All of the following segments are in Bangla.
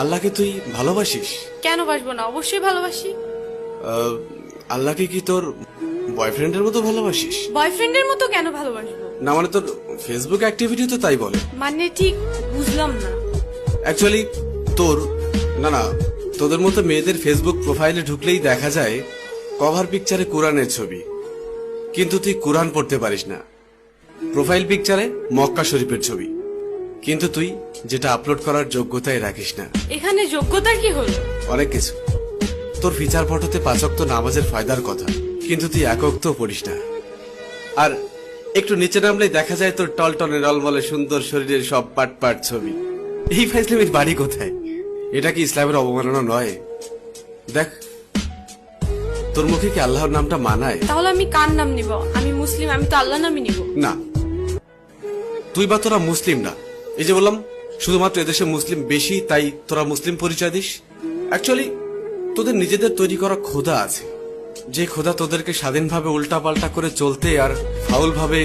আল্লাহকে তুই ভালোবাসিস? কেন বাসবো না, অবশ্যই ভালোবাসি। আল্লাহকে কি তোর বয়ফ্রেন্ডের মতো ভালোবাসিস? বয়ফ্রেন্ডের মতো কেন ভালোবাসবো? না মানে তোর ফেসবুক অ্যাক্টিভিটি তো তাই বলে। মানে ঠিক বুঝলাম না। অ্যাকচুয়ালি তোর না তোদের মতো মেয়েদের ফেসবুক প্রোফাইলে ঢুকলেই দেখা যায় কভার পিকচারে কোরআনের ছবি, কিন্তু তুই কোরআন পড়তে পারিস না। প্রোফাইল পিকচারে মক্কা শরীফের ছবি, কিন্তু তুই যেটা আপলোড করার যোগ্যতাই রাখিস না। এখানে যোগ্যতার কি হলো? অনেক কিছু। তোর ফিচার ফটোতে 5 ওয়াক্ত নামাজের ফায়দার কথা, কিন্তু তুই 1 ওয়াক্তও পড়িস না। আর একটু নিচে নামলেই দেখা যায় তোর টলটনে রলমলে সুন্দর শরীরের সব পাট পাট ছবি। এই ফাইজলামের বাড়ি কোথায়? এটা কি ইসলামের অবমাননা নয়? দেখ, তোর মুখে কি আল্লাহর নামটা মানায়? তাহলে আমি কার নাম নিব? আমি মুসলিম, আমি তো আল্লাহ নামই নিব। না, তুই বা তোরা মুসলিম না। এই যে বললাম, শুধুমাত্র এদেশে মুসলিম বেশি তাই তোরা মুসলিম পরিচয় দিস। অ্যাকচুয়ালি তোদের নিজেদের তৈরি করা খোদা আছে, যে খোদা তোদেরকে স্বাধীনভাবে উল্টাপাল্টা করে চলতে আর ফাউল ভাবে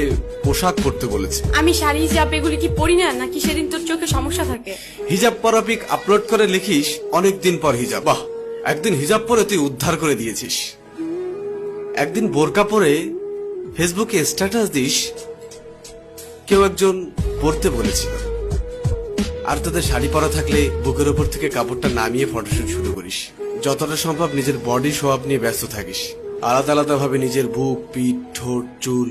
পোশাক পরতে বলেছে। আমি শাড়ি হিজাব এগুলি কি পরি না, নাকি সেদিন তোর চোখে সমস্যা থাকে? হিজাব পরা পিক আপলোড করে লিখিস অনেকদিন পর হিজাব। বাহ, একদিন হিজাব পরে তুই উদ্ধার করে দিয়েছিস। একদিন বোরকা পরে ফেসবুকে স্ট্যাটাস দিস কেউ একজন পড়তে বলেছিল। আর তোদের শাড়ি পরা থাকলে বুকের ওপর থেকে কাপড়টা নামিয়ে ফটোশুট শুরু করিস। যতটা সম্ভব নিজের বডি শো আপ নিয়ে ব্যস্ত থাকিস, আলাদা আলাদা ভাবে নিজের বুক, পিঠ, ঠোঁট, চুল।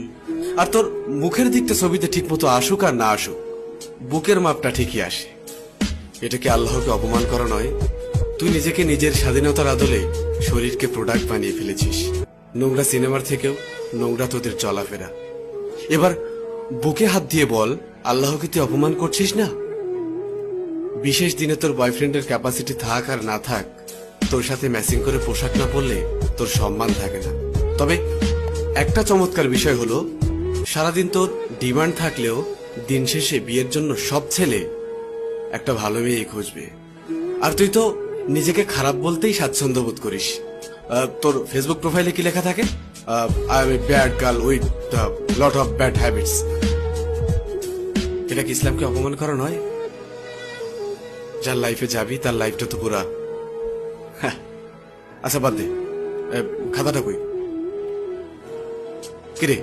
আর তোর মুখের দিকটা ছবিতে ঠিক মতো আসুক আর না আসুক, বুকের মাপটা ঠিকই আসে। এটা কি আল্লাহকে অপমান করা নয়? তুই নিজেকে নিজের স্বাধীনতার আদলে শরীরকে প্রোডাক্ট বানিয়ে ফেলেছিস। নোংরা সিনেমার থেকেও নোংরা তোদের চলাফেরা। এবার বুকে হাত দিয়ে বল, আল্লাহকে তুই অপমান করছিস না? বিশেষ দিনে তোর বয়ফ্রেন্ডের ক্যাপাসিটি থাক আর না থাক, তোর সাথে ম্যাচিং করে পোশাক না পরলে তোর সম্মান থাকে না। তবে একটা চমৎকার বিষয় হলো, সারাদিন তোর ডিমান্ড থাকলেও দিন শেষে বিয়ের জন্য সব ছেলে একটা ভালো মেয়ে খুঁজবে। আর তুই তো নিজেকে খারাপ বলতেই স্বাচ্ছন্দ্য বোধ করিস। তোর ফেসবুক প্রোফাইলে কি লেখা থাকে? I M a bad girl with lot of bad habits. এটা কি ইসলামকে অপমান করা নয়? যার লাইফে যাবি তার লাইফটা তো পুরা। আচ্ছা বাদ দে, খাতাটা কই? কিরে,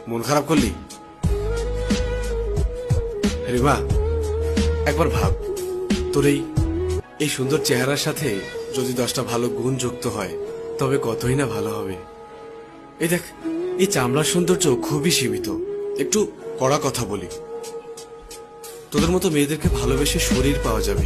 মন খারাপ করলি? রিমা, একবার ভাব, তোর এই সুন্দর চেহারার সাথে যদি 10টা ভালো গুণ যুক্ত হয় তবে কতই না ভালো হবে। এই দেখ, এই চামড়ার সৌন্দর্য খুবই সীমিত। একটু কড়া কথা বলি, তোদের মতো মেয়েদেরকে ভালোবেসে শরীর পাওয়া যাবে।